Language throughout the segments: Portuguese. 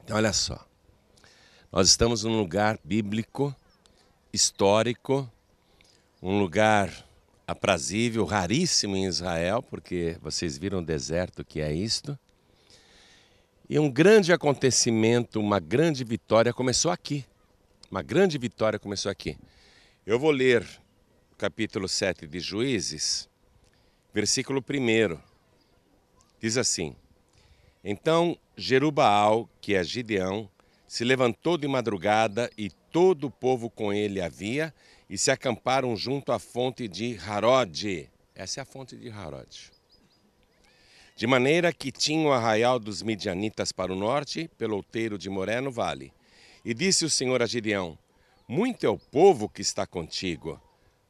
Olha só, nós estamos num lugar bíblico, histórico, um lugar aprazível, raríssimo em Israel, porque vocês viram o deserto que é isto. E um grande acontecimento, uma grande vitória começou aqui. Uma grande vitória começou aqui. Eu vou ler o capítulo 7 de Juízes, versículo 1. Diz assim: Então Jerubaal, que é Gideão, se levantou de madrugada e todo o povo com ele havia, e se acamparam junto à fonte de Harod. Essa é a fonte de Harod. De maneira que tinha o arraial dos midianitas para o norte, pelo outeiro de Moré no vale. E disse o Senhor a Gideão: Muito é o povo que está contigo,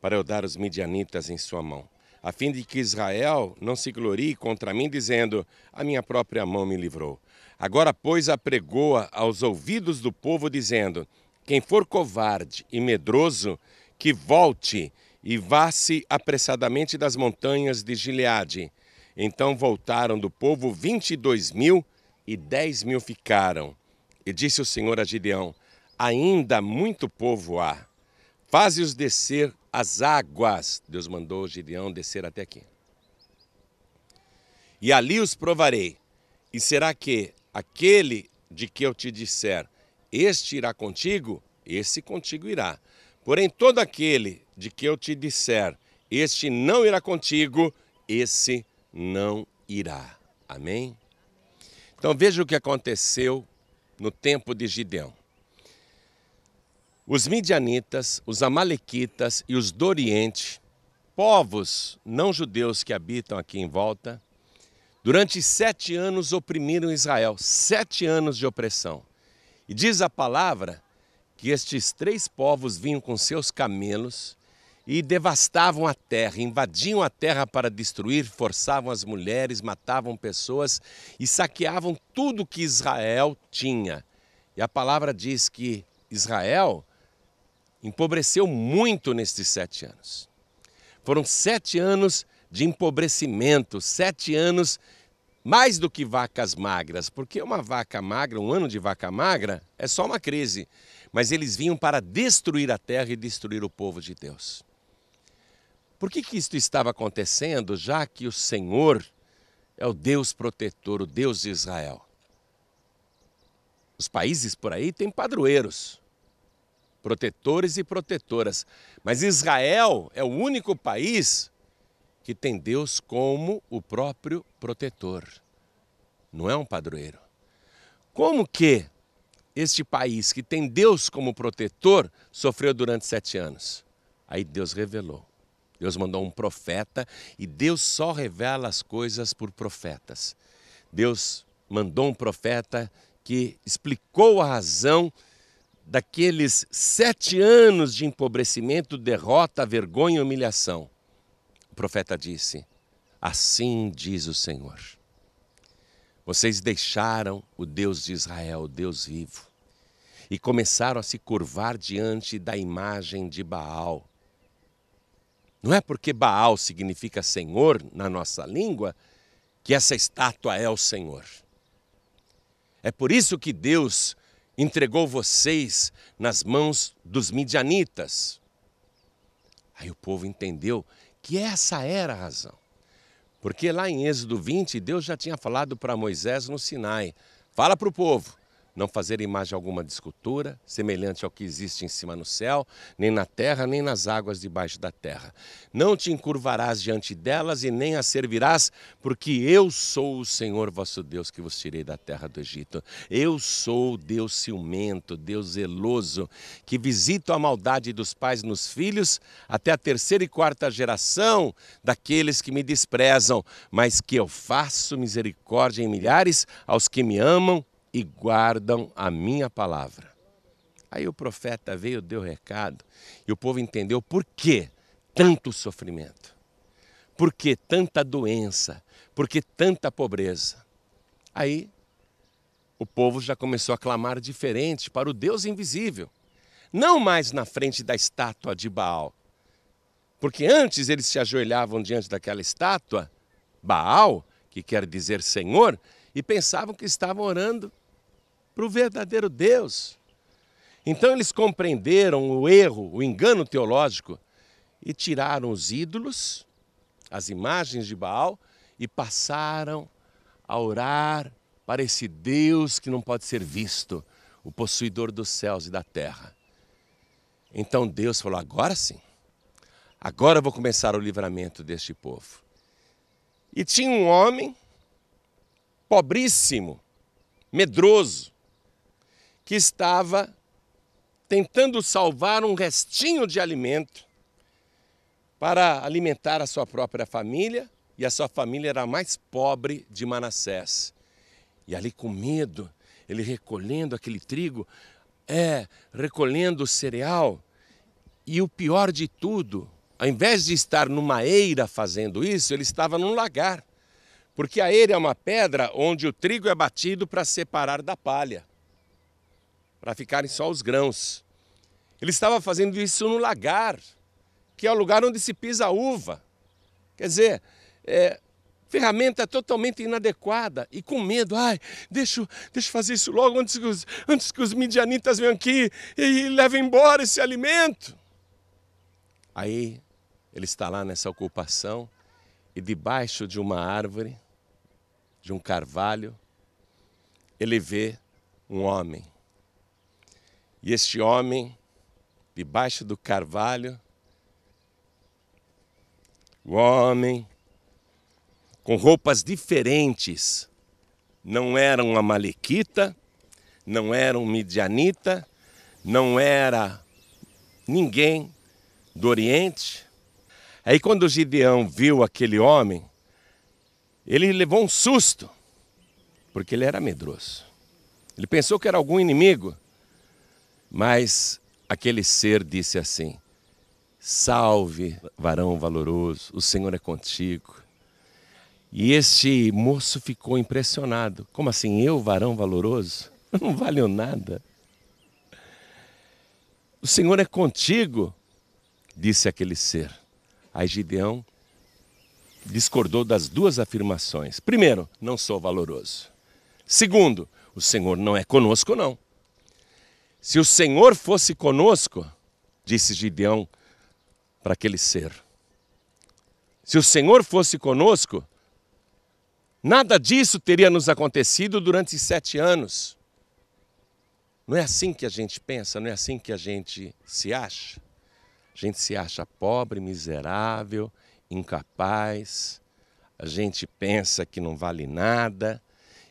para eu dar os midianitas em sua mão, a fim de que Israel não se glorie contra mim, dizendo: A minha própria mão me livrou. Agora, pois, apregoa aos ouvidos do povo, dizendo: Quem for covarde e medroso, que volte e vá-se apressadamente das montanhas de Gileade. Então voltaram do povo 22.000 e 10.000 ficaram. E disse o Senhor a Gideão: Ainda muito povo há. Faze-os descer as águas. Deus mandou Gideão descer até aqui. E ali os provarei. E será que aquele de que eu te disser, este irá contigo, esse contigo irá. Porém, todo aquele de que eu te disser, este não irá contigo, esse não irá. Amém? Então veja o que aconteceu no tempo de Gideão. Os midianitas, os amalequitas e os do Oriente, povos não judeus que habitam aqui em volta, durante 7 anos oprimiram Israel, 7 anos de opressão. E diz a palavra que estes 3 povos vinham com seus camelos e devastavam a terra, invadiam a terra para destruir, forçavam as mulheres, matavam pessoas e saqueavam tudo que Israel tinha. E a palavra diz que Israel empobreceu muito nestes 7 anos. Foram 7 anos de empobrecimento, 7 anos mais do que vacas magras, porque uma vaca magra, um ano de vaca magra, é só uma crise. Mas eles vinham para destruir a terra e destruir o povo de Deus. Por que isto estava acontecendo, já que o Senhor é o Deus protetor, o Deus de Israel? Os países por aí têm padroeiros, protetores e protetoras, mas Israel é o único país que tem Deus como o próprio protetor. Não é um padroeiro. Como que este país que tem Deus como protetor sofreu durante 7 anos? Aí Deus revelou. Deus mandou um profeta e Deus só revela as coisas por profetas. Deus mandou um profeta que explicou a razão daqueles 7 anos de empobrecimento, derrota, vergonha e humilhação. O profeta disse: Assim diz o Senhor. Vocês deixaram o Deus de Israel, o Deus vivo, e começaram a se curvar diante da imagem de Baal. Não é porque Baal significa Senhor na nossa língua que essa estátua é o Senhor. É por isso que Deus entregou vocês nas mãos dos midianitas. Aí o povo entendeu que essa era a razão. Porque lá em Êxodo 20, Deus já tinha falado para Moisés no Sinai: fala para o povo não fazer imagem alguma de escultura, semelhante ao que existe em cima no céu, nem na terra, nem nas águas debaixo da terra. Não te encurvarás diante delas e nem as servirás, porque eu sou o Senhor vosso Deus que vos tirei da terra do Egito. Eu sou Deus ciumento, Deus zeloso, que visito a maldade dos pais nos filhos, até a 3ª e 4ª geração daqueles que me desprezam, mas que eu faço misericórdia em milhares aos que me amam e guardam a minha palavra. Aí o profeta veio, deu recado, e o povo entendeu por que tanto sofrimento, por que tanta doença, por que tanta pobreza. Aí o povo já começou a clamar diferente para o Deus invisível, não mais na frente da estátua de Baal, porque antes eles se ajoelhavam diante daquela estátua, Baal, que quer dizer Senhor, e pensavam que estavam orando para o verdadeiro Deus. Então eles compreenderam o erro, o engano teológico e tiraram os ídolos, as imagens de Baal e passaram a orar para esse Deus que não pode ser visto, o possuidor dos céus e da terra. Então Deus falou, agora sim, agora eu vou começar o livramento deste povo. E tinha um homem pobríssimo, medroso, que estava tentando salvar um restinho de alimento para alimentar a sua própria família, e a sua família era a mais pobre de Manassés. E ali com medo, ele recolhendo aquele trigo, recolhendo o cereal, e o pior de tudo, ao invés de estar numa eira fazendo isso, ele estava num lagar. Porque a eira é uma pedra onde o trigo é batido para separar da palha, para ficarem só os grãos. Ele estava fazendo isso no lagar, que é o lugar onde se pisa a uva. Quer dizer, ferramenta totalmente inadequada e com medo. Deixa eu fazer isso logo antes que os midianitas venham aqui e levem embora esse alimento. Aí ele está lá nessa ocupação e debaixo de uma árvore, de um carvalho, ele vê um homem. E este homem, debaixo do carvalho, o homem com roupas diferentes, não era um amalequita, não era um midianita, não era ninguém do Oriente. Aí quando Gideão viu aquele homem, ele levou um susto, porque ele era medroso. Ele pensou que era algum inimigo, mas aquele ser disse assim, salve, varão valoroso, o Senhor é contigo. E este moço ficou impressionado. Como assim, eu, varão valoroso? Eu não valho nada. O Senhor é contigo, disse aquele ser. Aí Gideão discordou das duas afirmações. Primeiro, não sou valoroso. Segundo, o Senhor não é conosco, não. Se o Senhor fosse conosco, disse Gideão para aquele ser, se o Senhor fosse conosco, nada disso teria nos acontecido durante 7 anos. Não é assim que a gente pensa, não é assim que a gente se acha. A gente se acha pobre, miserável, incapaz. A gente pensa que não vale nada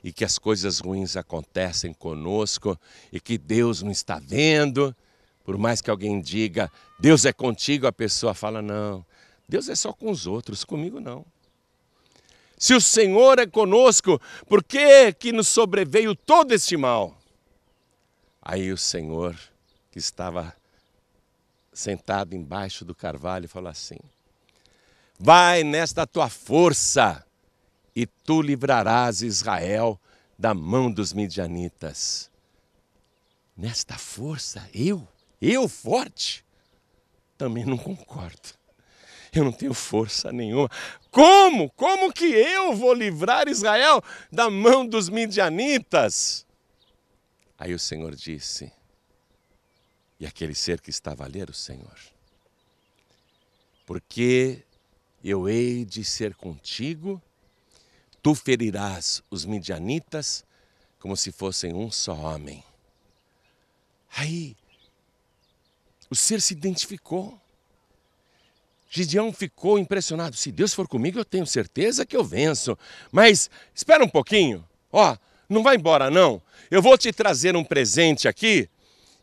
e que as coisas ruins acontecem conosco e que Deus não está vendo. Por mais que alguém diga, Deus é contigo, a pessoa fala, não, Deus é só com os outros, comigo não. Se o Senhor é conosco, por que nos sobreveio todo este mal? Aí o Senhor, que estava sentado embaixo do carvalho, falou assim, vai nesta tua força e tu livrarás Israel da mão dos midianitas. Nesta força, eu forte? Também não concordo. Eu não tenho força nenhuma. Como? Como que eu vou livrar Israel da mão dos midianitas? Aí o Senhor disse, e aquele ser que estava ali era o Senhor, porque eu hei de ser contigo, tu ferirás os midianitas como se fossem um só homem. Aí o ser se identificou. Gideão ficou impressionado. Se Deus for comigo, eu tenho certeza que eu venço. Mas espera um pouquinho. Não vai embora não. Eu vou te trazer um presente aqui.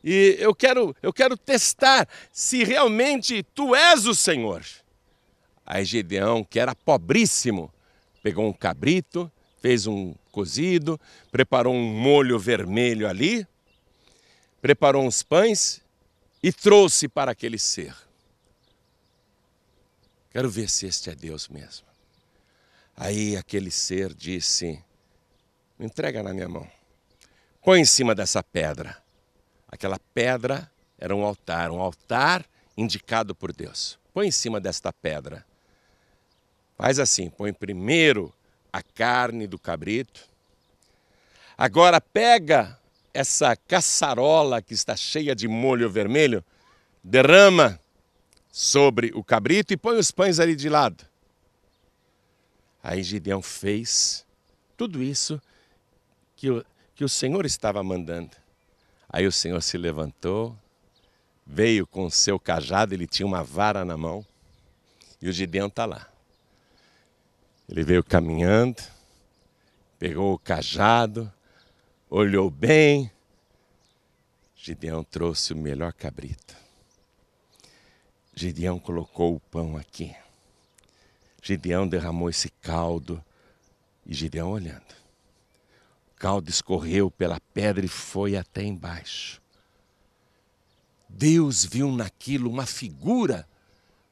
E eu quero testar se realmente tu és o Senhor. Aí Gideão, que era pobríssimo, pegou um cabrito, fez um cozido, preparou um molho vermelho ali, preparou uns pães e trouxe para aquele ser. Quero ver se este é Deus mesmo. Aí aquele ser disse, me entrega na minha mão. Põe em cima dessa pedra. Aquela pedra era um altar indicado por Deus. Põe em cima desta pedra. Faz assim, põe primeiro a carne do cabrito. Agora pega essa caçarola que está cheia de molho vermelho, derrama sobre o cabrito e põe os pães ali de lado. Aí Gideão fez tudo isso que o Senhor estava mandando. Aí o Senhor se levantou, veio com o seu cajado, ele tinha uma vara na mão, e o Gideão está lá. Ele veio caminhando, pegou o cajado, olhou bem. Gideão trouxe o melhor cabrito. Gideão colocou o pão aqui. Gideão derramou esse caldo e Gideão olhando. O caldo escorreu pela pedra e foi até embaixo. Deus viu naquilo uma figura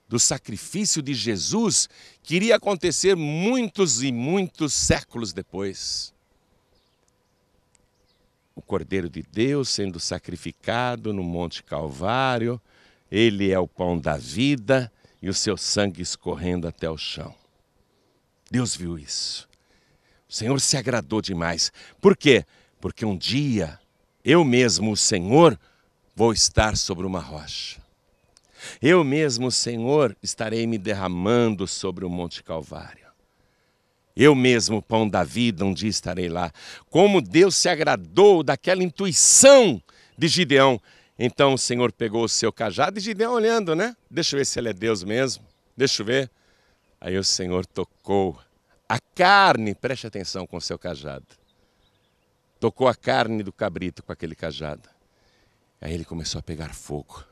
do sacrifício de Jesus que iria acontecer muitos e muitos séculos depois. O Cordeiro de Deus sendo sacrificado no Monte Calvário, ele é o pão da vida e o seu sangue escorrendo até o chão. Deus viu isso. O Senhor se agradou demais. Por quê? Porque um dia, eu mesmo, o Senhor, vou estar sobre uma rocha. Eu mesmo, o Senhor, estarei me derramando sobre o Monte Calvário. Eu mesmo, o pão da vida, um dia estarei lá. Como Deus se agradou daquela intuição de Gideão. Então o Senhor pegou o seu cajado e Gideão olhando, né? Deixa eu ver se ele é Deus mesmo. Deixa eu ver. Aí o Senhor tocou a carne, preste atenção com o seu cajado. Tocou a carne do cabrito com aquele cajado. Aí ele começou a pegar fogo.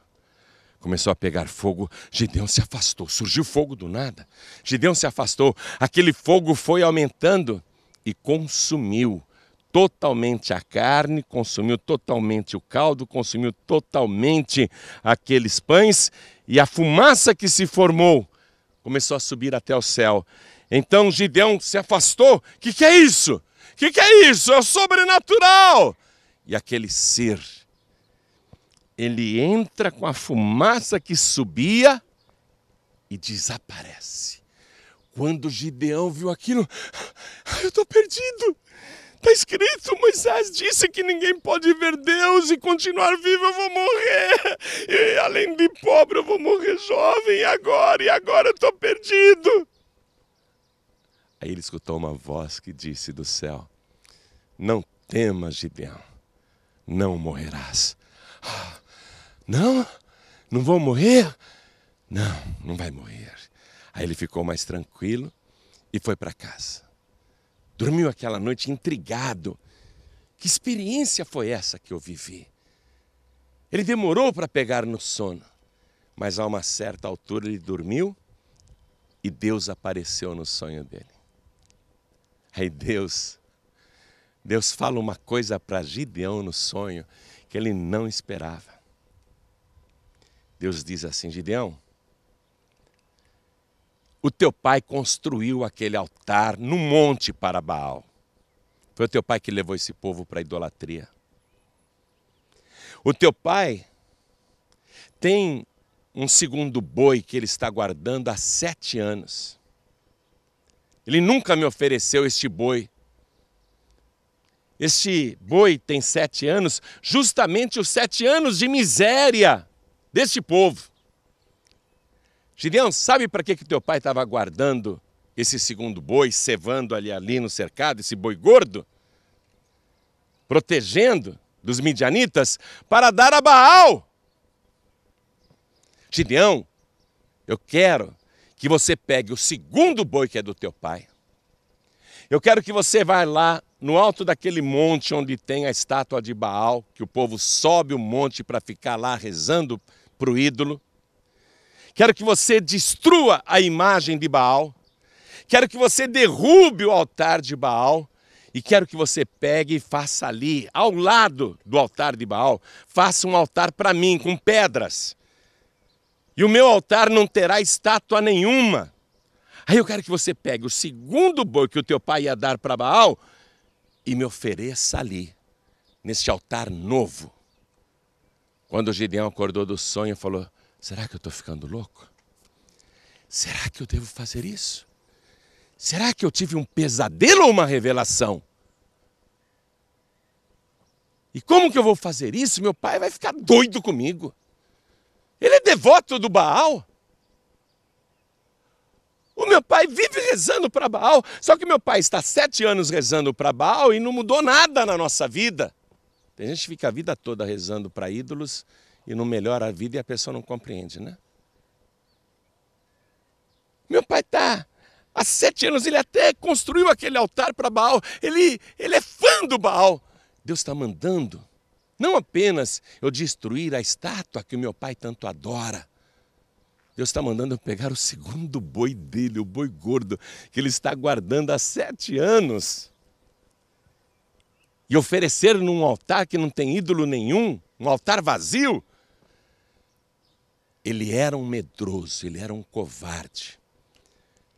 Começou a pegar fogo, Gideão se afastou, surgiu fogo do nada. Gideão se afastou, aquele fogo foi aumentando e consumiu totalmente a carne, consumiu totalmente o caldo, consumiu totalmente aqueles pães e a fumaça que se formou começou a subir até o céu. Então Gideão se afastou, o que é isso? O que é isso? É o sobrenatural! E aquele ser, ele entra com a fumaça que subia e desaparece. Quando Gideão viu aquilo, eu estou perdido. Está escrito, Moisés disse que ninguém pode ver Deus e continuar vivo, eu vou morrer. E além de pobre, eu vou morrer jovem. E agora eu estou perdido. Aí ele escutou uma voz que disse do céu, não temas, Gideão, não morrerás. Não? Não vou morrer? Não, não vai morrer. Aí ele ficou mais tranquilo e foi para casa. Dormiu aquela noite intrigado. Que experiência foi essa que eu vivi? Ele demorou para pegar no sono, mas a uma certa altura ele dormiu e Deus apareceu no sonho dele. Aí Deus fala uma coisa para Gideão no sonho que ele não esperava. Deus diz assim, Gideão, o teu pai construiu aquele altar no monte para Baal. Foi o teu pai que levou esse povo para a idolatria. O teu pai tem um segundo boi que ele está guardando há 7 anos. Ele nunca me ofereceu este boi. Este boi tem 7 anos, justamente os 7 anos de miséria deste povo. Gideão, sabe para que teu pai estava guardando esse segundo boi, cevando ali no cercado, esse boi gordo? Protegendo dos midianitas para dar a Baal. Gideão, eu quero que você pegue o segundo boi que é do teu pai. Eu quero que você vá lá no alto daquele monte onde tem a estátua de Baal, que o povo sobe o monte para ficar lá rezando para o ídolo. Quero que você destrua a imagem de Baal. Quero que você derrube o altar de Baal. E quero que você pegue e faça ali, ao lado do altar de Baal, faça um altar para mim, com pedras. E o meu altar não terá estátua nenhuma. Aí eu quero que você pegue o segundo boi que o teu pai ia dar para Baal e me ofereça ali, neste altar novo. Quando o Gideão acordou do sonho, falou, será que eu estou ficando louco? Será que eu devo fazer isso? Será que eu tive um pesadelo ou uma revelação? E E como que eu vou fazer isso? Meu pai vai ficar doido comigo. Ele é devoto do Baal. O meu pai vive rezando para Baal, só que meu pai está 7 anos rezando para Baal e não mudou nada na nossa vida. Tem gente que fica a vida toda rezando para ídolos e não melhora a vida e a pessoa não compreende, né? Meu pai está há 7 anos, ele até construiu aquele altar para Baal, ele é fã do Baal. Deus está mandando, não apenas eu destruir a estátua que o meu pai tanto adora, Deus está mandando eu pegar o segundo boi dele, o boi gordo, que ele está guardando há 7 anos, e oferecer num altar que não tem ídolo nenhum, um altar vazio. Ele era um medroso, ele era um covarde.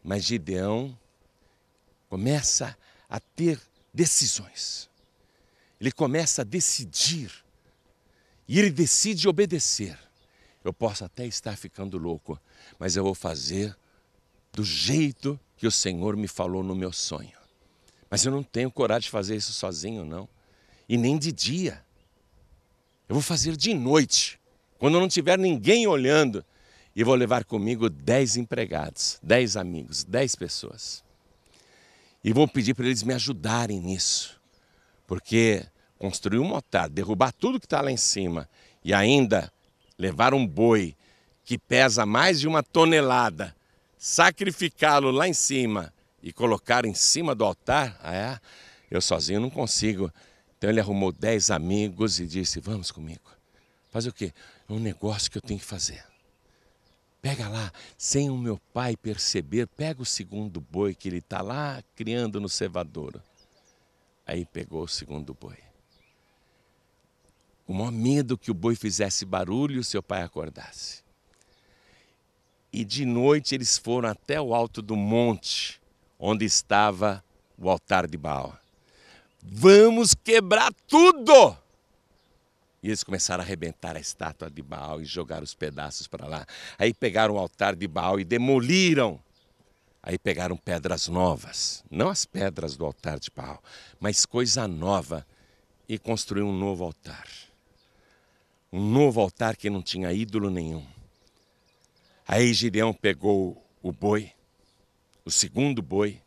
Mas Gideão começa a ter decisões. Ele começa a decidir. E ele decide obedecer. Eu posso até estar ficando louco, mas eu vou fazer do jeito que o Senhor me falou no meu sonho. Mas eu não tenho coragem de fazer isso sozinho, não. E nem de dia. Eu vou fazer de noite, quando não tiver ninguém olhando. E vou levar comigo 10 empregados, 10 amigos, 10 pessoas. E vou pedir para eles me ajudarem nisso. Porque construir um altar, derrubar tudo que está lá em cima e ainda levar um boi que pesa mais de 1 tonelada, sacrificá-lo lá em cima e colocar em cima do altar, eu sozinho não consigo. Então ele arrumou 10 amigos e disse, vamos comigo. Fazer o quê? É um negócio que eu tenho que fazer. Pega lá, sem o meu pai perceber, pega o segundo boi que ele está lá criando no cevadouro. Aí pegou o segundo boi. O maior medo que o boi fizesse barulho e o seu pai acordasse. E de noite eles foram até o alto do monte, onde estava o altar de Baal. Vamos quebrar tudo! E eles começaram a arrebentar a estátua de Baal e jogar os pedaços para lá. Aí pegaram o altar de Baal e demoliram. Aí pegaram pedras novas, não as pedras do altar de Baal, mas coisa nova, e construíram um novo altar. Um novo altar que não tinha ídolo nenhum. Aí Gideão pegou o boi, o segundo boi,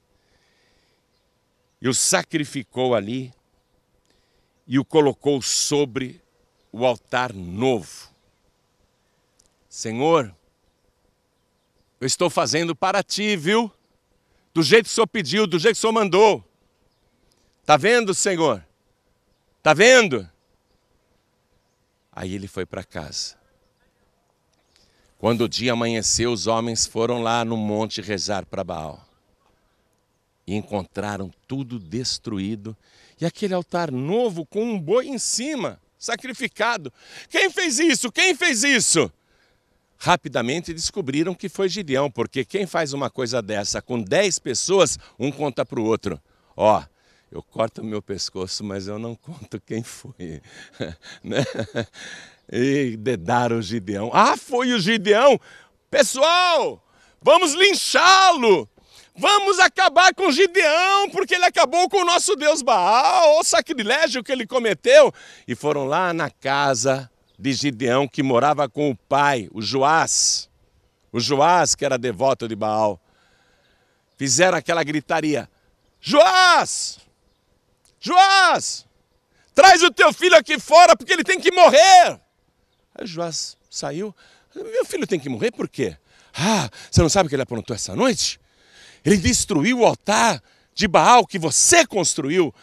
e o sacrificou ali e o colocou sobre o altar novo. Senhor, eu estou fazendo para ti, viu? Do jeito que o Senhor pediu, do jeito que o Senhor mandou. Está vendo, Senhor? Está vendo? Aí ele foi para casa. Quando o dia amanheceu, os homens foram lá no monte rezar para Baal. E encontraram tudo destruído. E aquele altar novo com um boi em cima, sacrificado. Quem fez isso? Quem fez isso? Rapidamente descobriram que foi Gideão, porque quem faz uma coisa dessa com 10 pessoas, um conta para o outro. Ó, eu corto o meu pescoço, mas eu não conto quem foi. Né? E dedaram o Gideão. Ah, foi o Gideão! Pessoal, vamos linchá-lo! Vamos acabar com Gideão, porque ele acabou com o nosso Deus Baal, o sacrilégio que ele cometeu. E foram lá na casa de Gideão, que morava com o pai, o Joás. O Joás, que era devoto de Baal. Fizeram aquela gritaria. Joás! Joás! Traz o teu filho aqui fora, porque ele tem que morrer. Aí o Joás saiu. Meu filho tem que morrer por quê? Ah, você não sabe o que ele aprontou essa noite? Ele destruiu o altar de Baal que você construiu.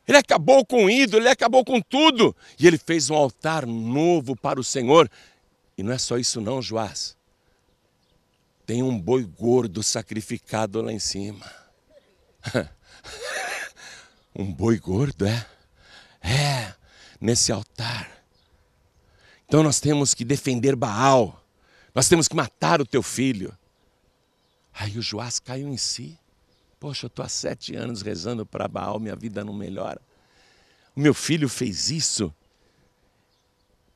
Ele acabou com o ídolo, ele acabou com tudo. E ele fez um altar novo para o Senhor. E não é só isso não, Joás. Tem um boi gordo sacrificado lá em cima. Um boi gordo, é? É, nesse altar. Então nós temos que defender Baal. Nós temos que matar o teu filho. Aí o Joás caiu em si. Poxa, eu estou há 7 anos rezando para Baal, minha vida não melhora. O meu filho fez isso.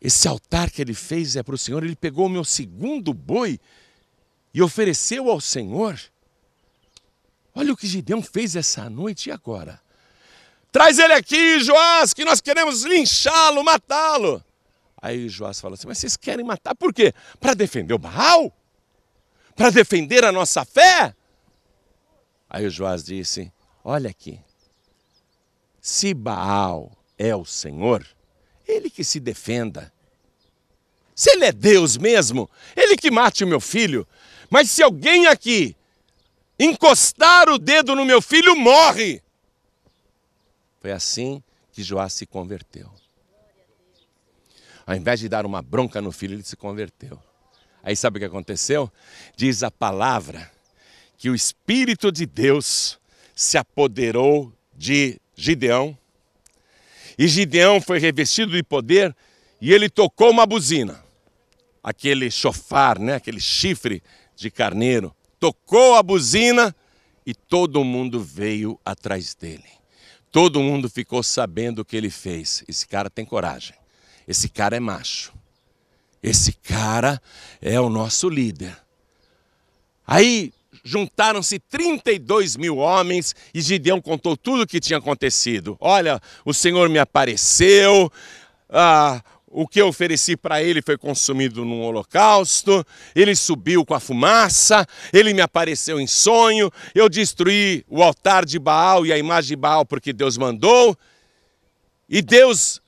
Esse altar que ele fez é para o Senhor. Ele pegou o meu segundo boi e ofereceu ao Senhor. Olha o que Gideão fez essa noite e agora. Traz ele aqui, Joás, que nós queremos linchá-lo, matá-lo. Aí Joás falou assim, mas vocês querem matar por quê? Para defender o Baal? Para defender a nossa fé? Aí o Joás disse, olha aqui, se Baal é o Senhor, ele que se defenda. Se ele é Deus mesmo, ele que mate o meu filho. Mas se alguém aqui encostar o dedo no meu filho, morre. Foi assim que Joás se converteu. Ao invés de dar uma bronca no filho, ele se converteu. Aí sabe o que aconteceu? Diz a palavra que o Espírito de Deus se apoderou de Gideão. E Gideão foi revestido de poder e ele tocou uma buzina. Aquele chofar, né? Aquele chifre de carneiro. Tocou a buzina e todo mundo veio atrás dele. Todo mundo ficou sabendo o que ele fez. Esse cara tem coragem. Esse cara é macho. Esse cara é o nosso líder. Aí juntaram-se 32 mil homens e Gideão contou tudo o que tinha acontecido. Olha, o Senhor me apareceu, o que eu ofereci para ele foi consumido num holocausto, ele subiu com a fumaça, ele me apareceu em sonho, eu destruí o altar de Baal e a imagem de Baal porque Deus mandou, e Deus,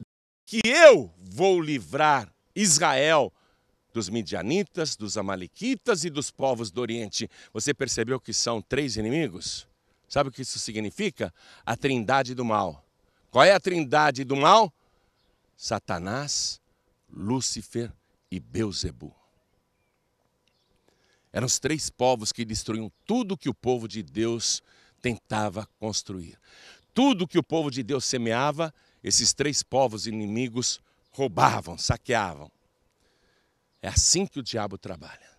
que eu vou livrar Israel dos midianitas, dos amalequitas e dos povos do Oriente. Você percebeu que são 3 inimigos? Sabe o que isso significa? A trindade do mal. Qual é a trindade do mal? Satanás, Lúcifer e Belzebu. Eram os 3 povos que destruíam tudo que o povo de Deus tentava construir. Tudo que o povo de Deus semeava, esses 3 povos inimigos roubavam, saqueavam. É assim que o diabo trabalha.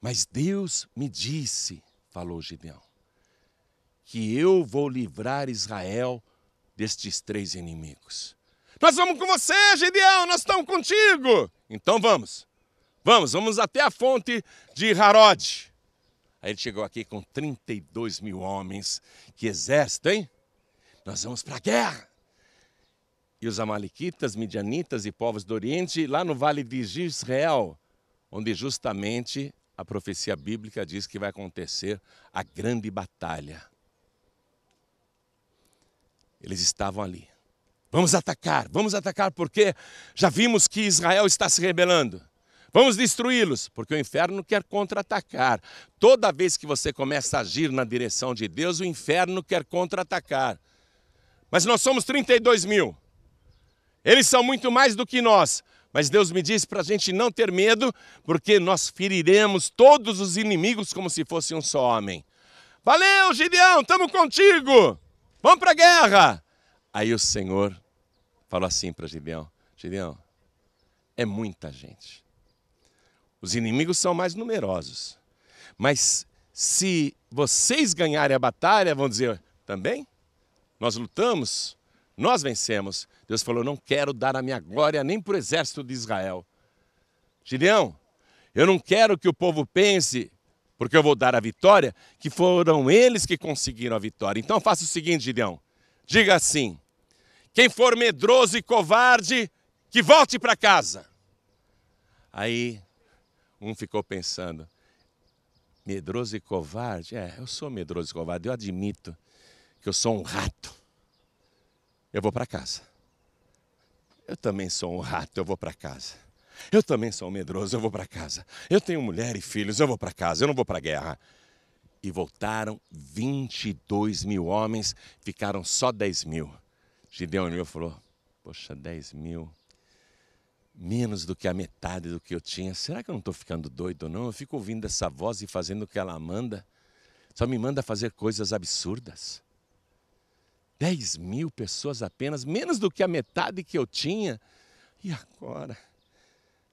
Mas Deus me disse, falou Gideão, que eu vou livrar Israel destes 3 inimigos. Nós vamos com você, Gideão, nós estamos contigo. Então vamos até a fonte de Harod. Aí ele chegou aqui com 32 mil homens. Que exército, hein? Nós vamos para a guerra. E os amalequitas, midianitas e povos do Oriente, lá no vale de Jezreel, onde justamente a profecia bíblica diz que vai acontecer a grande batalha. Eles estavam ali. Vamos atacar porque já vimos que Israel está se rebelando. Vamos destruí-los, porque o inferno quer contra-atacar. Toda vez que você começa a agir na direção de Deus, o inferno quer contra-atacar. Mas nós somos 32 mil. Eles são muito mais do que nós. Mas Deus me disse para a gente não ter medo, porque nós feriremos todos os inimigos como se fosse um só homem. Valeu, Gideão, estamos contigo. Vamos para a guerra. Aí o Senhor falou assim para Gideão. Gideão, é muita gente. Os inimigos são mais numerosos. Mas se vocês ganharem a batalha, vão dizer, também? Nós lutamos, nós vencemos. Deus falou, não quero dar a minha glória nem para o exército de Israel. Gideão, eu não quero que o povo pense, porque eu vou dar a vitória, que foram eles que conseguiram a vitória. Então faça o seguinte, Gideão. Diga assim, quem for medroso e covarde, que volte para casa. Aí um ficou pensando, medroso e covarde? Eu sou medroso e covarde, eu admito que eu sou um rato. Eu vou para casa. Eu também sou um rato, eu vou para casa. Eu também sou um medroso, eu vou para casa. Eu tenho mulher e filhos, eu vou para casa, eu não vou para a guerra. E voltaram 22 mil homens, ficaram só 10 mil. Gideão olhou e falou, poxa, 10 mil, menos do que a metade do que eu tinha. Será que eu não estou ficando doido, não? Eu fico ouvindo essa voz e fazendo o que ela manda. Só me manda fazer coisas absurdas. 10 mil pessoas apenas, menos do que a metade que eu tinha. E agora?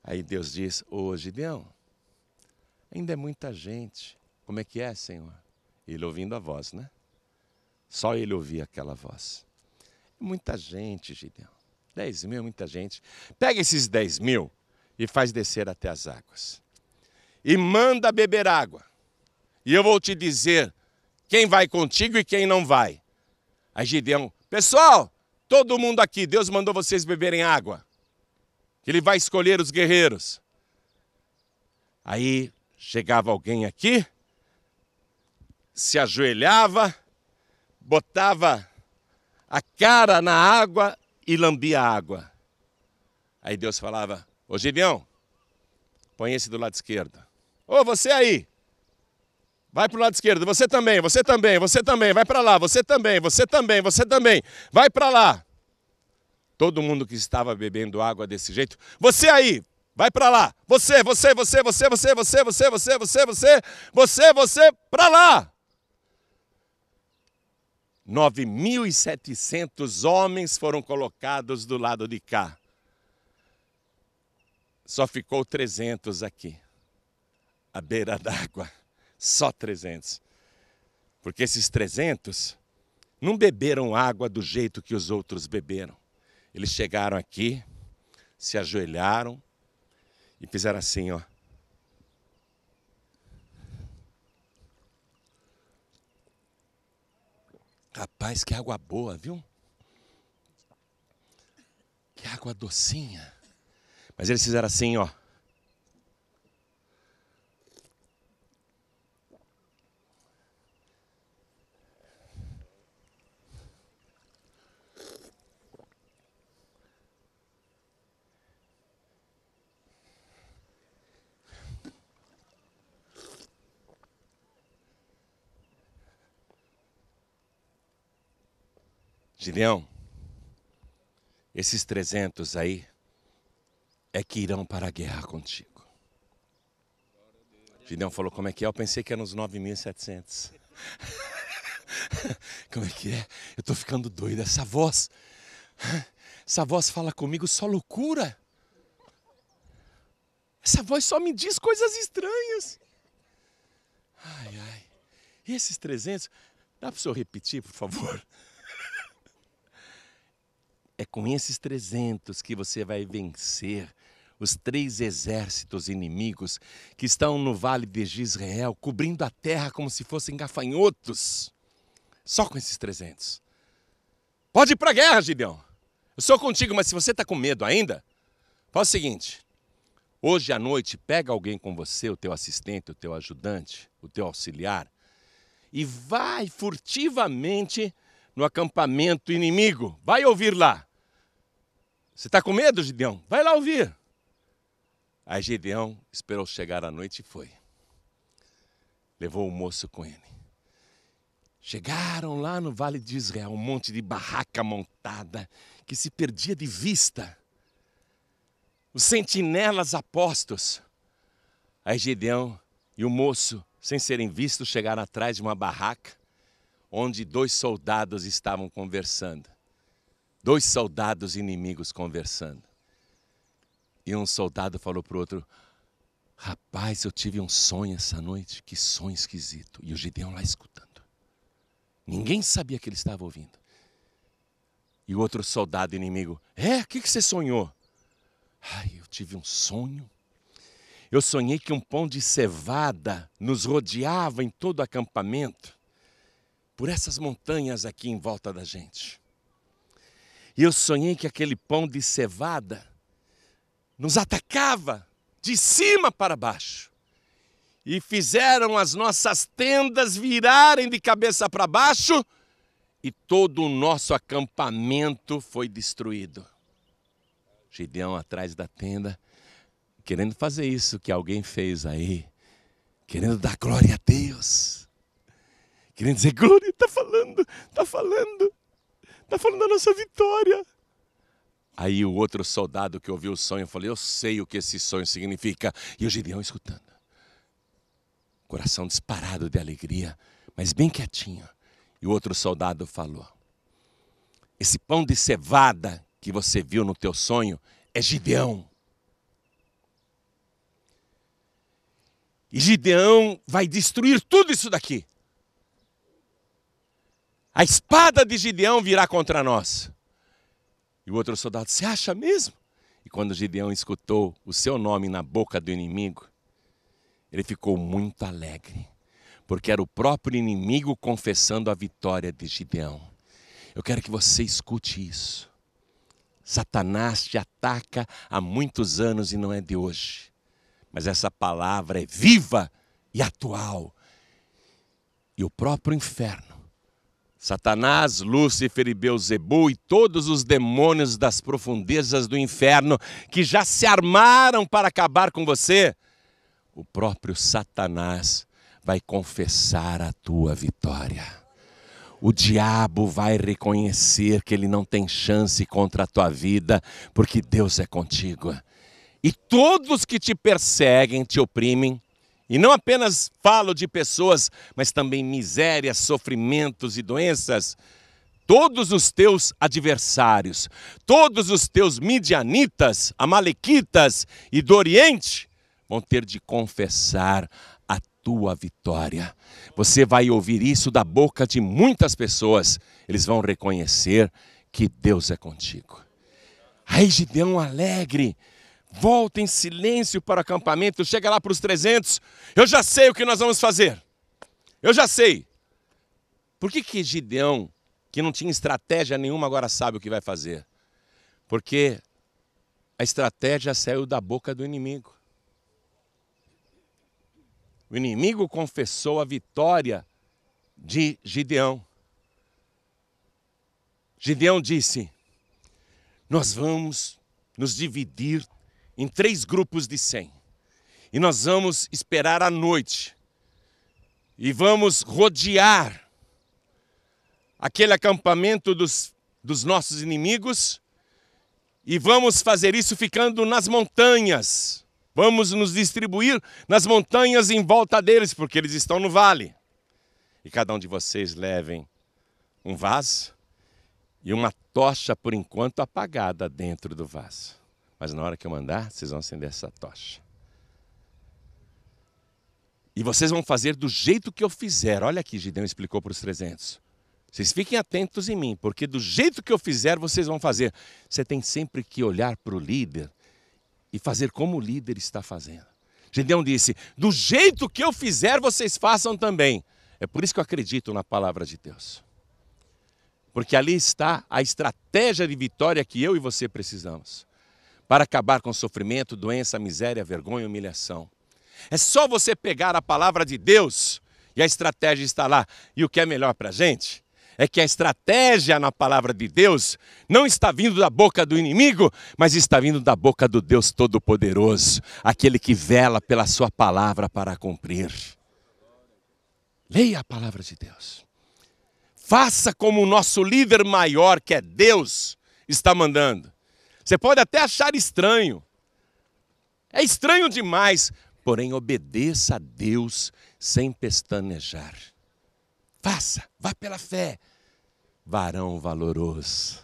Aí Deus diz, ô Gideão, ainda é muita gente. Como é que é, Senhor? Ele ouvindo a voz, né? Só ele ouvia aquela voz. Muita gente, Gideão. 10 mil é muita gente. Pega esses 10 mil e faz descer até as águas. E manda beber água. E eu vou te dizer quem vai contigo e quem não vai. Aí Gideão pessoal, todo mundo aqui, Deus mandou vocês beberem água. Ele vai escolher os guerreiros. Aí chegava alguém aqui, se ajoelhava, botava a cara na água e lambia a água. Aí Deus falava, ô Gideão, põe esse do lado esquerdo. Ô, você aí, vai para o lado esquerdo, você também, você também, você também, vai para lá, você também, você também, você também, vai para lá. Todo mundo que estava bebendo água desse jeito, você aí, vai para lá, você, para lá. 9.700 homens foram colocados do lado de cá. Só ficou 300 aqui, à beira d'água, só 300. Porque esses 300 não beberam água do jeito que os outros beberam. Eles chegaram aqui, se ajoelharam e fizeram assim, ó. Rapaz, que água boa, viu? Que água docinha. Mas eles fizeram assim, ó. Gideão, esses 300 aí é que irão para a guerra contigo. Gideão falou, como é que é? Eu pensei que eram uns 9.700. Como é que é? Eu estou ficando doido. Essa voz fala comigo só loucura. Essa voz só me diz coisas estranhas. Ai, ai. E esses 300? Dá para o senhor repetir, por favor? É com esses 300 que você vai vencer os 3 exércitos inimigos que estão no vale de Jezreel, cobrindo a terra como se fossem gafanhotos. Só com esses 300. Pode ir para a guerra, Gideão. Eu sou contigo, mas se você está com medo ainda, faz o seguinte. Hoje à noite, pega alguém com você, o teu assistente, o teu ajudante, o teu auxiliar, e vai furtivamente no acampamento inimigo. Vai ouvir lá. Você está com medo, Gideão? Vai lá ouvir. Aí Gideão esperou chegar a noite e foi. Levou o moço com ele. Chegaram lá no Vale de Israel, um monte de barraca montada que se perdia de vista. Os sentinelas apostos. Aí Gideão e o moço, sem serem vistos, chegaram atrás de uma barraca onde 2 soldados estavam conversando. 2 soldados inimigos conversando. E um soldado falou para o outro, rapaz, eu tive um sonho essa noite, que sonho esquisito. E o Gideão lá escutando. Ninguém sabia que ele estava ouvindo. E o outro soldado inimigo, o que você sonhou? Ai, eu tive um sonho. Eu sonhei que um pão de cevada nos rodeava em todo o acampamento, por essas montanhas aqui em volta da gente. E eu sonhei que aquele pão de cevada nos atacava de cima para baixo. E fizeram as nossas tendas virarem de cabeça para baixo e todo o nosso acampamento foi destruído. Gideão atrás da tenda, querendo fazer isso que alguém fez aí, querendo dar glória a Deus. Querendo dizer, glória, está falando da nossa vitória. Aí o outro soldado que ouviu o sonho falou, eu sei o que esse sonho significa. E o Gideão escutando. Coração disparado de alegria, mas bem quietinho. E o outro soldado falou, esse pão de cevada que você viu no teu sonho é Gideão. E Gideão vai destruir tudo isso daqui. A espada de Gideão virá contra nós. E o outro soldado, você acha mesmo? E quando Gideão escutou o seu nome na boca do inimigo, ele ficou muito alegre, porque era o próprio inimigo confessando a vitória de Gideão. Eu quero que você escute isso. Satanás te ataca há muitos anos e não é de hoje. Mas essa palavra é viva e atual. E o próprio inferno, Satanás, Lúcifer e Beelzebul e todos os demônios das profundezas do inferno que já se armaram para acabar com você, o próprio Satanás vai confessar a tua vitória. O diabo vai reconhecer que ele não tem chance contra a tua vida, porque Deus é contigo. E todos que te perseguem, te oprimem, e não apenas falo de pessoas, mas também misérias, sofrimentos e doenças, todos os teus adversários, todos os teus midianitas, amalequitas e do Oriente, vão ter de confessar a tua vitória. Você vai ouvir isso da boca de muitas pessoas. Eles vão reconhecer que Deus é contigo. Aí Gideão alegre, volta em silêncio para o acampamento, chega lá para os 300. Eu já sei o que nós vamos fazer. Eu já sei. Por que Gideão, que não tinha estratégia nenhuma, agora sabe o que vai fazer? Porque a estratégia saiu da boca do inimigo. O inimigo confessou a vitória de Gideão. Gideão disse: nós vamos nos dividir em 3 grupos de 100. E nós vamos esperar a noite. E vamos rodear aquele acampamento dos nossos inimigos. E vamos fazer isso ficando nas montanhas. Vamos nos distribuir nas montanhas em volta deles, porque eles estão no vale. E cada um de vocês levem um vaso e uma tocha, por enquanto, apagada dentro do vaso. Mas na hora que eu mandar, vocês vão acender essa tocha. E vocês vão fazer do jeito que eu fizer. Olha aqui, Gideão explicou para os 300. Vocês fiquem atentos em mim, porque do jeito que eu fizer, vocês vão fazer. Você tem sempre que olhar para o líder e fazer como o líder está fazendo. Gideão disse: do jeito que eu fizer, vocês façam também. É por isso que eu acredito na palavra de Deus. Porque ali está a estratégia de vitória que eu e você precisamos. Para acabar com sofrimento, doença, miséria, vergonha e humilhação. É só você pegar a palavra de Deus e a estratégia está lá. E o que é melhor para a gente é que a estratégia na palavra de Deus não está vindo da boca do inimigo, mas está vindo da boca do Deus Todo-Poderoso, aquele que vela pela sua palavra para cumprir. Leia a palavra de Deus. Faça como o nosso líder maior, que é Deus, está mandando. Você pode até achar estranho. É estranho demais, porém obedeça a Deus sem pestanejar. Faça, vá pela fé. Varão valoroso,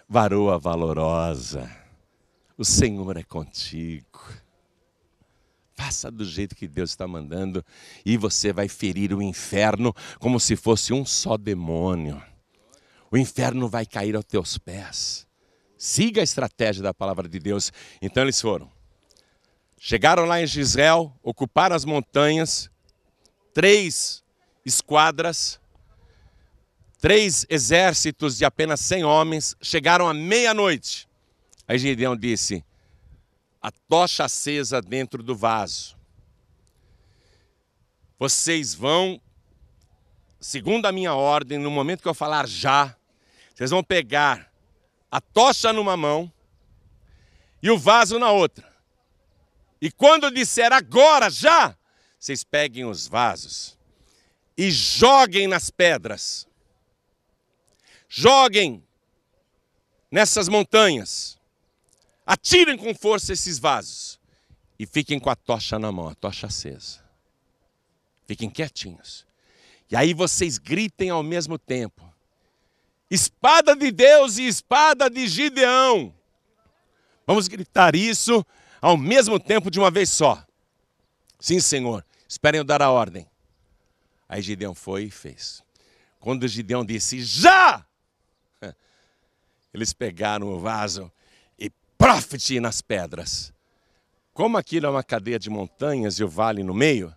varoa valorosa, o Senhor é contigo. Faça do jeito que Deus está mandando e você vai ferir o inferno como se fosse um só demônio. O inferno vai cair aos teus pés. Siga a estratégia da palavra de Deus. Então eles foram. Chegaram lá em Gisrael, ocuparam as montanhas, 3 esquadras, 3 exércitos de apenas 100 homens, chegaram à meia-noite. Aí Gideão disse: a tocha acesa dentro do vaso. Vocês vão, segundo a minha ordem, no momento que eu falar já, vocês vão pegar a tocha numa mão e o vaso na outra. E quando eu disser agora, já, vocês peguem os vasos e joguem nas pedras. Joguem nessas montanhas. Atirem com força esses vasos. E fiquem com a tocha na mão, a tocha acesa. Fiquem quietinhos. E aí vocês gritem ao mesmo tempo: espada de Deus e espada de Gideão. Vamos gritar isso ao mesmo tempo de uma vez só. Sim, Senhor. Esperem eu dar a ordem. Aí Gideão foi e fez. Quando Gideão disse já, eles pegaram o vaso e profete nas pedras. Como aquilo é uma cadeia de montanhas e o vale no meio,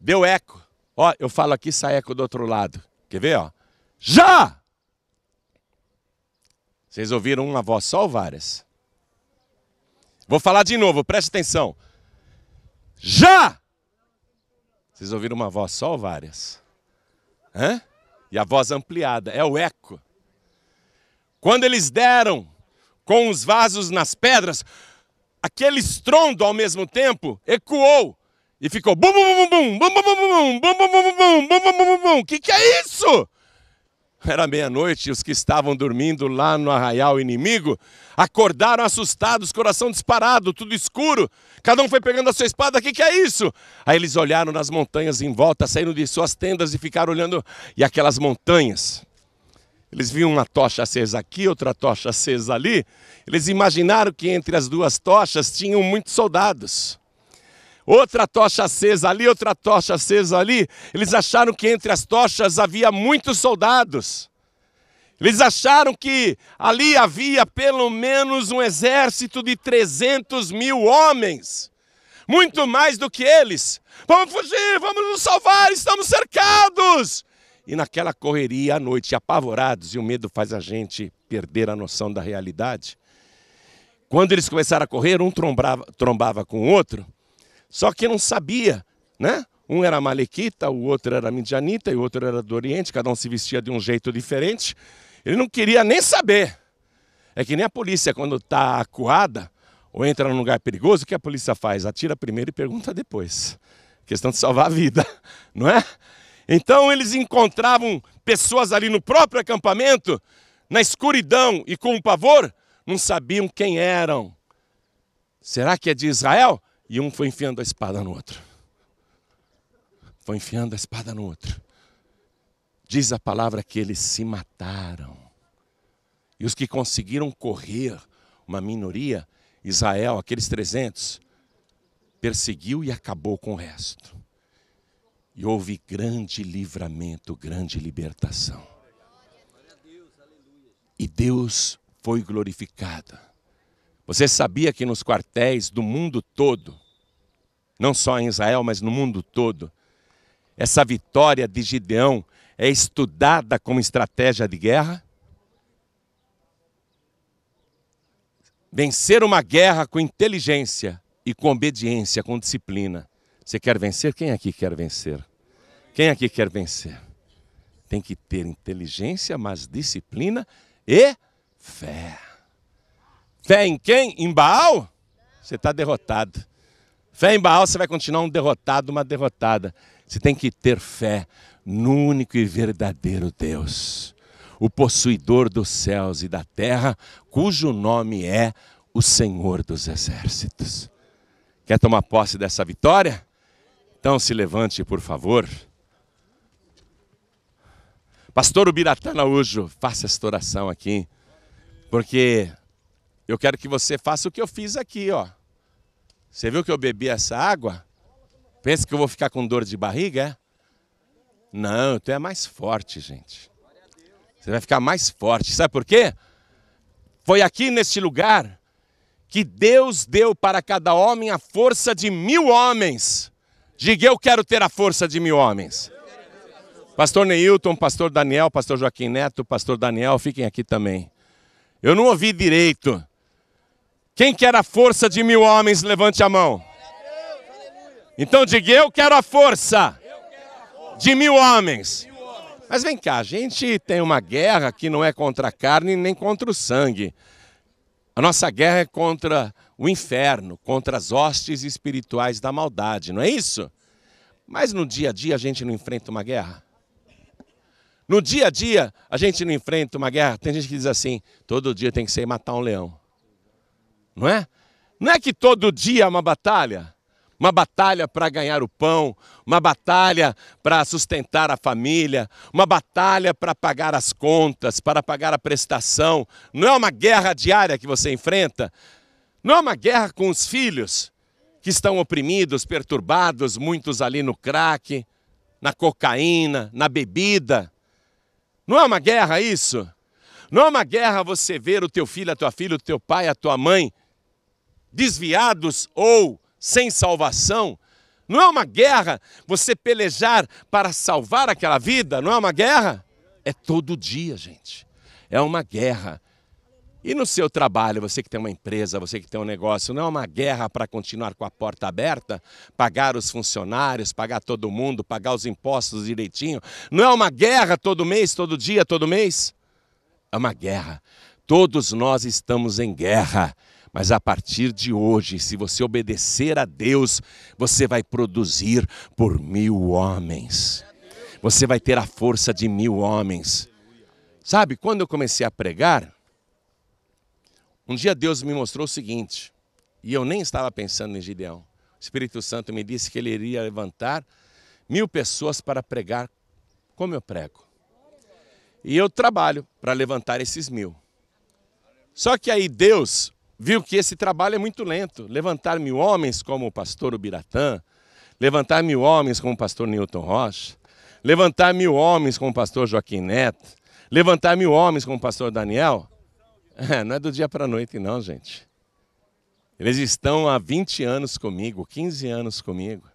deu eco. Ó, eu falo aqui, sai eco do outro lado. Quer ver, ó? Já! Vocês ouviram uma voz só ou várias? Vou falar de novo, preste atenção. Já! Vocês ouviram uma voz só ou várias? Hã? E a voz ampliada, é o eco. Quando eles deram com os vasos nas pedras, aquele estrondo ao mesmo tempo ecoou e ficou bum bum bum bum bum bum bum bum bum bum bum bum bum bum. Que é isso? Era meia-noite e os que estavam dormindo lá no arraial inimigo acordaram assustados, coração disparado, tudo escuro. Cada um foi pegando a sua espada. Que é isso? Aí eles olharam nas montanhas em volta, saíram de suas tendas e ficaram olhando. E aquelas montanhas, eles viam uma tocha acesa aqui, outra tocha acesa ali. Eles imaginaram que entre as duas tochas tinham muitos soldados. Outra tocha acesa ali, outra tocha acesa ali. Eles acharam que entre as tochas havia muitos soldados. Eles acharam que ali havia pelo menos um exército de 300 mil homens. Muito mais do que eles. Vamos fugir, vamos nos salvar, estamos cercados. E naquela correria à noite, apavorados, e o medo faz a gente perder a noção da realidade. Quando eles começaram a correr, um trombava com o outro. Só que não sabia, né? Um era malequita, o outro era midianita e o outro era do Oriente, cada um se vestia de um jeito diferente. Ele não queria nem saber. É que nem a polícia, quando está acuada ou entra num lugar perigoso, o que a polícia faz? Atira primeiro e pergunta depois. Questão de salvar a vida, não é? Então eles encontravam pessoas ali no próprio acampamento, na escuridão e com pavor, não sabiam quem eram. Será que é de Israel? E um foi enfiando a espada no outro. Foi enfiando a espada no outro. Diz a palavra que eles se mataram. E os que conseguiram correr, uma minoria, Israel, aqueles 300, perseguiu e acabou com o resto. E houve grande livramento, grande libertação. E Deus foi glorificado. Você sabia que nos quartéis do mundo todo, não só em Israel, mas no mundo todo, essa vitória de Gideão é estudada como estratégia de guerra? Vencer uma guerra com inteligência e com obediência, com disciplina. Você quer vencer? Quem aqui quer vencer? Quem aqui quer vencer? Tem que ter inteligência, mas disciplina e fé. Fé em quem? Em Baal? Você está derrotado. Fé em Baal, você vai continuar um derrotado, uma derrotada. Você tem que ter fé no único e verdadeiro Deus, o possuidor dos céus e da terra, cujo nome é o Senhor dos Exércitos. Quer tomar posse dessa vitória? Então se levante, por favor. Pastor Ubiratã Araújo, faça esta oração aqui, porque eu quero que você faça o que eu fiz aqui, ó. Você viu que eu bebi essa água? Pensa que eu vou ficar com dor de barriga, é? Não, tu é mais forte, gente. Você vai ficar mais forte. Sabe por quê? Foi aqui neste lugar que Deus deu para cada homem a força de 1000 homens. Diga, eu quero ter a força de 1000 homens. Pastor Neilton, pastor Daniel, pastor Joaquim Neto, pastor Daniel, fiquem aqui também. Eu não ouvi direito. Quem quer a força de 1000 homens, levante a mão. Então diga, eu quero a força de 1000 homens. Mas vem cá, a gente tem uma guerra que não é contra a carne nem contra o sangue. A nossa guerra é contra o inferno, contra as hostes espirituais da maldade, não é isso? Mas no dia a dia a gente não enfrenta uma guerra. No dia a dia a gente não enfrenta uma guerra. Tem gente que diz assim, todo dia tem que ser matar um leão. Não é? Não é que todo dia é uma batalha para ganhar o pão, uma batalha para sustentar a família, uma batalha para pagar as contas, para pagar a prestação. Não é uma guerra diária que você enfrenta, não é uma guerra com os filhos que estão oprimidos, perturbados, muitos ali no crack, na cocaína, na bebida. Não é uma guerra isso? Não é uma guerra você ver o teu filho, a tua filha, o teu pai, a tua mãe desviados ou sem salvação? Não é uma guerra você pelejar para salvar aquela vida? Não é uma guerra? É todo dia, gente. É uma guerra. E no seu trabalho, você que tem uma empresa, você que tem um negócio, não é uma guerra para continuar com a porta aberta, pagar os funcionários, pagar todo mundo, pagar os impostos direitinho? Não é uma guerra todo mês, todo dia, todo mês? É uma guerra. Todos nós estamos em guerra. Mas a partir de hoje, se você obedecer a Deus, você vai produzir por 1000 homens. Você vai ter a força de 1000 homens. Sabe, quando eu comecei a pregar, um dia Deus me mostrou o seguinte, e eu nem estava pensando em Gideão. O Espírito Santo me disse que ele iria levantar 1000 pessoas para pregar como eu prego. E eu trabalho para levantar esses 1000. Só que aí Deus viu que esse trabalho é muito lento. Levantar 1000 homens como o pastor Ubiratã, levantar 1000 homens como o pastor Newton Rocha, levantar 1000 homens como o pastor Joaquim Neto, levantar 1000 homens como o pastor Daniel, não é do dia para a noite não, gente. Eles estão há 20 anos comigo, 15 anos comigo.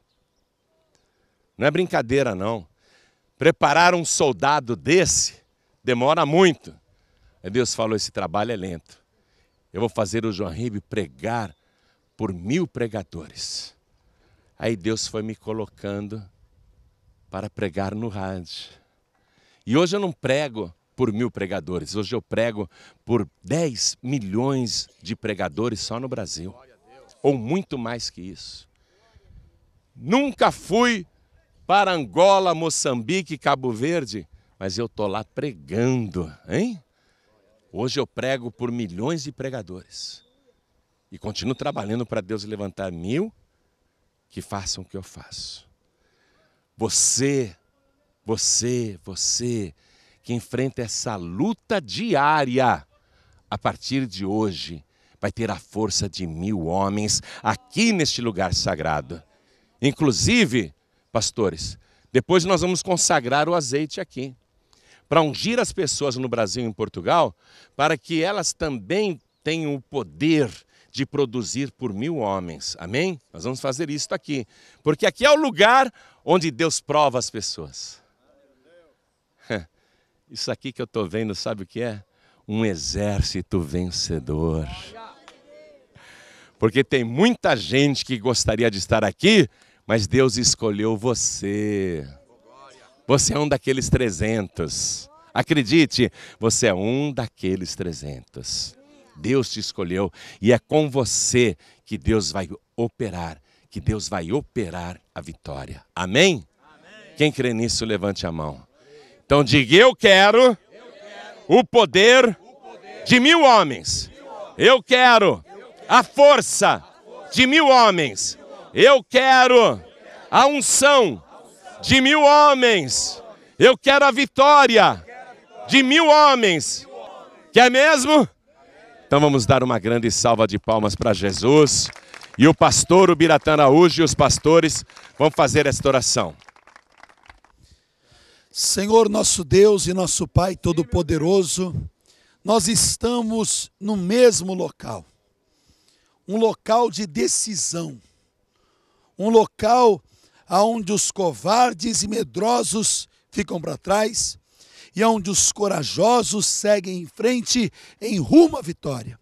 Não é brincadeira não. Preparar um soldado desse demora muito. Aí Deus falou, esse trabalho é lento. Eu vou fazer o João Ribe pregar por 1000 pregadores. Aí Deus foi me colocando para pregar no rádio. E hoje eu não prego por 1000 pregadores. Hoje eu prego por 10 milhões de pregadores só no Brasil. Ou muito mais que isso. Nunca fui para Angola, Moçambique, Cabo Verde, mas eu estou lá pregando, hein? Hoje eu prego por milhões de pregadores. E continuo trabalhando para Deus levantar 1000 que façam o que eu faço. Você que enfrenta essa luta diária, a partir de hoje, vai ter a força de 1000 homens aqui neste lugar sagrado. Inclusive, pastores, depois nós vamos consagrar o azeite aqui, para ungir as pessoas no Brasil e em Portugal, para que elas também tenham o poder de produzir por 1000 homens. Amém? Nós vamos fazer isso aqui, porque aqui é o lugar onde Deus prova as pessoas. Isso aqui que eu estou vendo, sabe o que é? Um exército vencedor. Porque tem muita gente que gostaria de estar aqui, mas Deus escolheu você. Você é um daqueles 300. Acredite, você é um daqueles 300. Deus te escolheu e é com você que Deus vai operar, a vitória. Amém? Quem crê nisso, levante a mão. Então diga, eu quero o poder de 1000 homens. Eu quero a força de 1000 homens. Eu quero a unção de 1000 homens. Eu quero a vitória de 1000 homens. Quer mesmo? Então vamos dar uma grande salva de palmas para Jesus. E o pastor Ubiratã Araújo e os pastores vão fazer esta oração. Senhor nosso Deus e nosso Pai Todo-Poderoso, nós estamos no mesmo local. Um local de decisão. Um local onde os covardes e medrosos ficam para trás e onde os corajosos seguem em frente em rumo à vitória.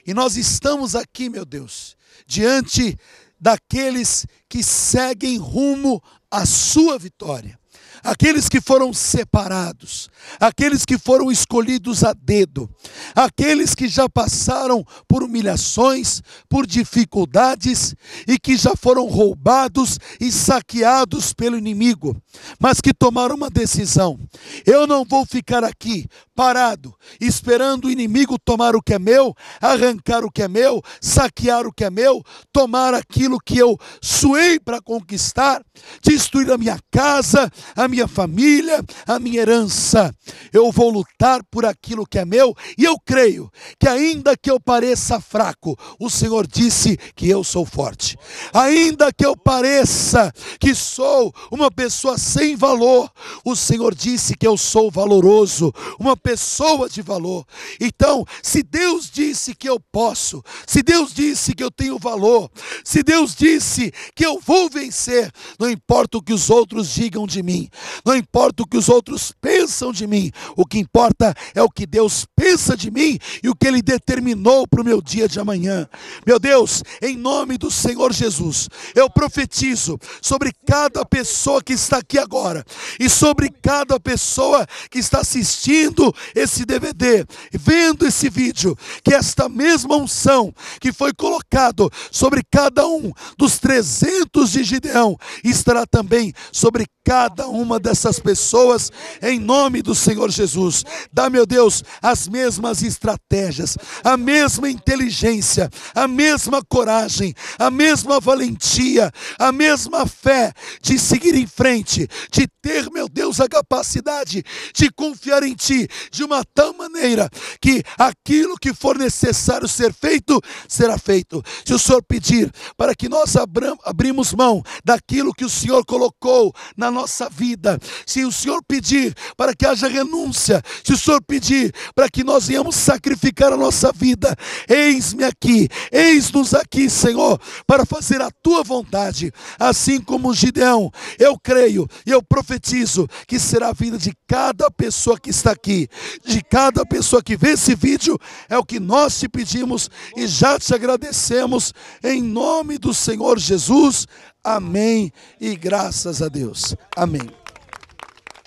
E nós estamos aqui, meu Deus, diante daqueles que seguem rumo à sua vitória. Aqueles que foram separados, aqueles que foram escolhidos a dedo, aqueles que já passaram por humilhações, por dificuldades e que já foram roubados e saqueados pelo inimigo, mas que tomaram uma decisão. Eu não vou ficar aqui parado, esperando o inimigo tomar o que é meu, arrancar o que é meu, saquear o que é meu, tomar aquilo que eu suei para conquistar, destruir a minha casa, a minha família, a minha herança. Eu vou lutar por aquilo que é meu e eu creio que ainda que eu pareça fraco, o Senhor disse que eu sou forte. Ainda que eu pareça que sou uma pessoa sem valor, o Senhor disse que eu sou valoroso, uma pessoa de valor. Então, se Deus disse que eu posso, se Deus disse que eu tenho valor, se Deus disse que eu vou vencer, não importa o que os outros digam de mim, não importa o que os outros pensam de mim, o que importa é o que Deus pensa pensa de mim e o que Ele determinou para o meu dia de amanhã. Meu Deus, em nome do Senhor Jesus, eu profetizo sobre cada pessoa que está aqui agora e sobre cada pessoa que está assistindo esse DVD, vendo esse vídeo, que esta mesma unção que foi colocado sobre cada um dos 300 de Gideão estará também sobre cada uma dessas pessoas, em nome do Senhor Jesus. Dá, meu Deus, as mesmas estratégias, a mesma inteligência, a mesma coragem, a mesma valentia, a mesma fé de seguir em frente, de ter, meu Deus, a capacidade de confiar em Ti de uma tal maneira que aquilo que for necessário ser feito, será feito. Se o Senhor pedir para que nós abrimos mão daquilo que o Senhor colocou na nossa vida, se o Senhor pedir para que haja renúncia, se o Senhor pedir para que nós venhamos sacrificar a nossa vida, eis-me aqui, eis-nos aqui, Senhor, para fazer a Tua vontade, assim como Gideão. Eu creio e eu profetizo que será a vida de cada pessoa que está aqui, de cada pessoa que vê esse vídeo, é o que nós te pedimos e já te agradecemos, em nome do Senhor Jesus. Amém e graças a Deus. Amém.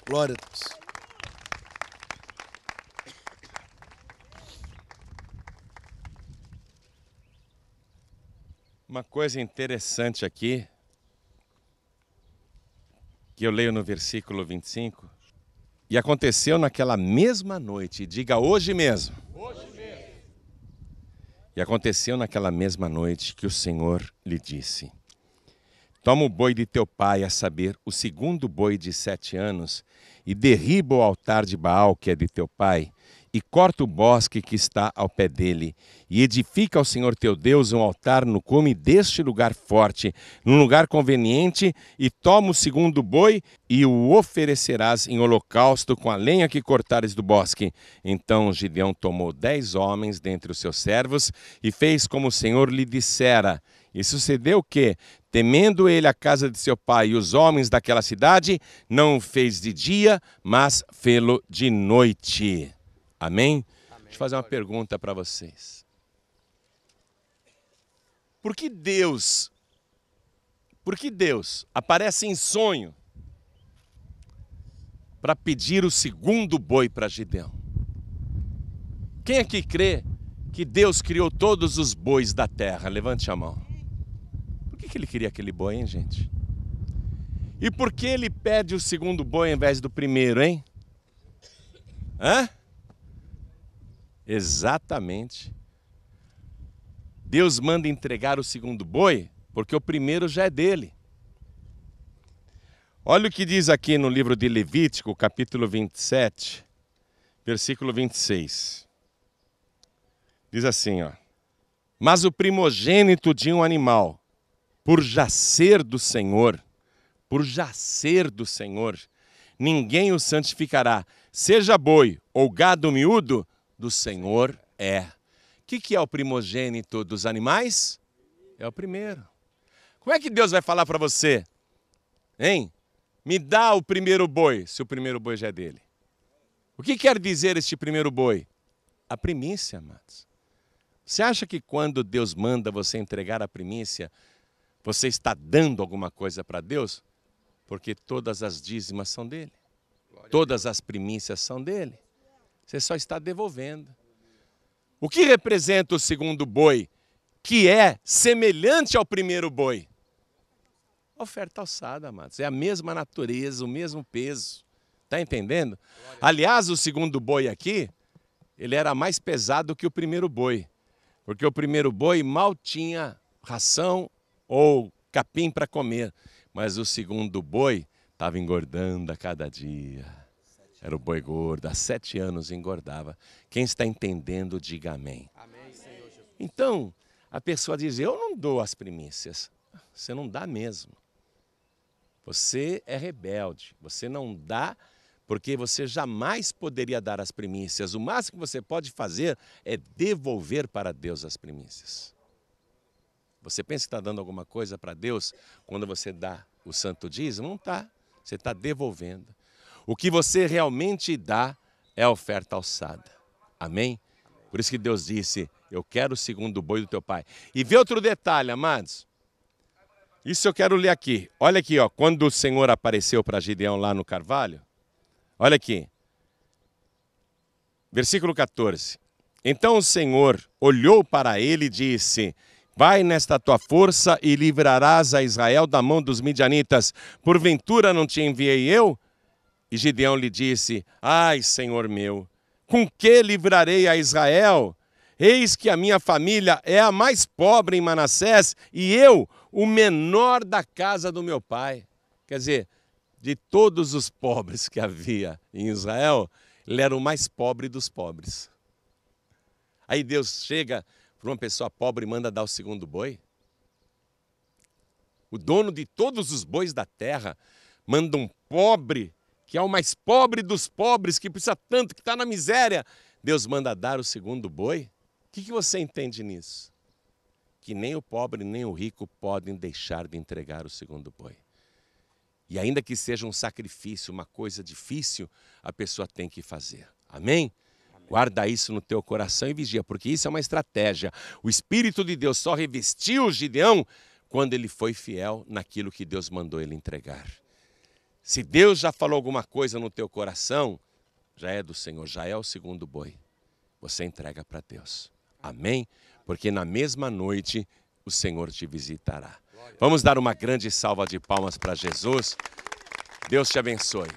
Glória a Deus. Uma coisa interessante aqui, que eu leio no versículo 25, e aconteceu naquela mesma noite, diga hoje mesmo. Hoje mesmo. E aconteceu naquela mesma noite que o Senhor lhe disse: toma o boi de teu pai, a saber, o segundo boi de 7 anos, e derriba o altar de Baal, que é de teu pai, e corta o bosque que está ao pé dele, e edifica ao Senhor teu Deus um altar no cume deste lugar forte, num lugar conveniente, e toma o segundo boi, e o oferecerás em holocausto com a lenha que cortares do bosque. Então Gideão tomou 10 homens dentre os seus servos, e fez como o Senhor lhe dissera. E sucedeu que, temendo ele a casa de seu pai e os homens daquela cidade, não o fez de dia, mas fê-lo de noite. Amém? Deixa eu fazer uma pergunta para vocês. Por que Deus aparece em sonho para pedir o segundo boi para Gideão? Quem aqui crê que Deus criou todos os bois da terra? Levante a mão. Por que ele queria aquele boi, hein, gente? E por que ele pede o segundo boi ao invés do primeiro, hein? Hã? Exatamente. Deus manda entregar o segundo boi, porque o primeiro já é dele. Olha o que diz aqui no livro de Levítico, capítulo 27, versículo 26. Diz assim, ó: mas o primogênito de um animal, por já ser do Senhor, ninguém o santificará, seja boi ou gado miúdo, do Senhor é. O que é o primogênito dos animais? É o primeiro. Como é que Deus vai falar para você? Hein? Me dá o primeiro boi, se o primeiro boi já é dele. O que quer dizer este primeiro boi? A primícia, amados. Você acha que quando Deus manda você entregar a primícia, você está dando alguma coisa para Deus? Porque todas as dízimas são dele. Todas as primícias são dele. Você só está devolvendo. O que representa o segundo boi, que é semelhante ao primeiro boi? Oferta alçada, amados. É a mesma natureza, o mesmo peso. Está entendendo? Aliás, o segundo boi aqui, ele era mais pesado que o primeiro boi. Porque o primeiro boi mal tinha ração ou capim para comer. Mas o segundo boi estava engordando a cada dia. Era o boi gordo, há 7 anos engordava. Quem está entendendo, diga amém. Amém, Senhor Jesus. Então, a pessoa diz, eu não dou as primícias. Você não dá mesmo. Você é rebelde. Você não dá porque você jamais poderia dar as primícias. O máximo que você pode fazer é devolver para Deus as primícias. Você pensa que está dando alguma coisa para Deus quando você dá o santo dízimo? Não está. Você está devolvendo. O que você realmente dá é a oferta alçada. Amém? Por isso que Deus disse, eu quero o segundo boi do teu pai. E vê outro detalhe, amados. Isso eu quero ler aqui. Olha aqui, ó, quando o Senhor apareceu para Gideão lá no Carvalho. Olha aqui. Versículo 14. Então o Senhor olhou para ele e disse, vai nesta tua força e livrarás a Israel da mão dos midianitas. Porventura não te enviei eu? E Gideão lhe disse, ai, Senhor meu, com que livrarei a Israel? Eis que a minha família é a mais pobre em Manassés e eu, o menor da casa do meu pai. Quer dizer, de todos os pobres que havia em Israel, ele era o mais pobre dos pobres. Aí Deus chega para uma pessoa pobre e manda dar o segundo boi. O dono de todos os bois da terra manda um pobre, que é o mais pobre dos pobres, que precisa tanto, que está na miséria. Deus manda dar o segundo boi. O que você entende nisso? Que nem o pobre nem o rico podem deixar de entregar o segundo boi. E ainda que seja um sacrifício, uma coisa difícil, a pessoa tem que fazer. Amém? Guarda isso no teu coração e vigia, porque isso é uma estratégia. O Espírito de Deus só revestiu Gideão quando ele foi fiel naquilo que Deus mandou ele entregar. Se Deus já falou alguma coisa no teu coração, já é do Senhor, já é o segundo boi. Você entrega para Deus. Amém? Porque na mesma noite o Senhor te visitará. Vamos dar uma grande salva de palmas para Jesus. Deus te abençoe.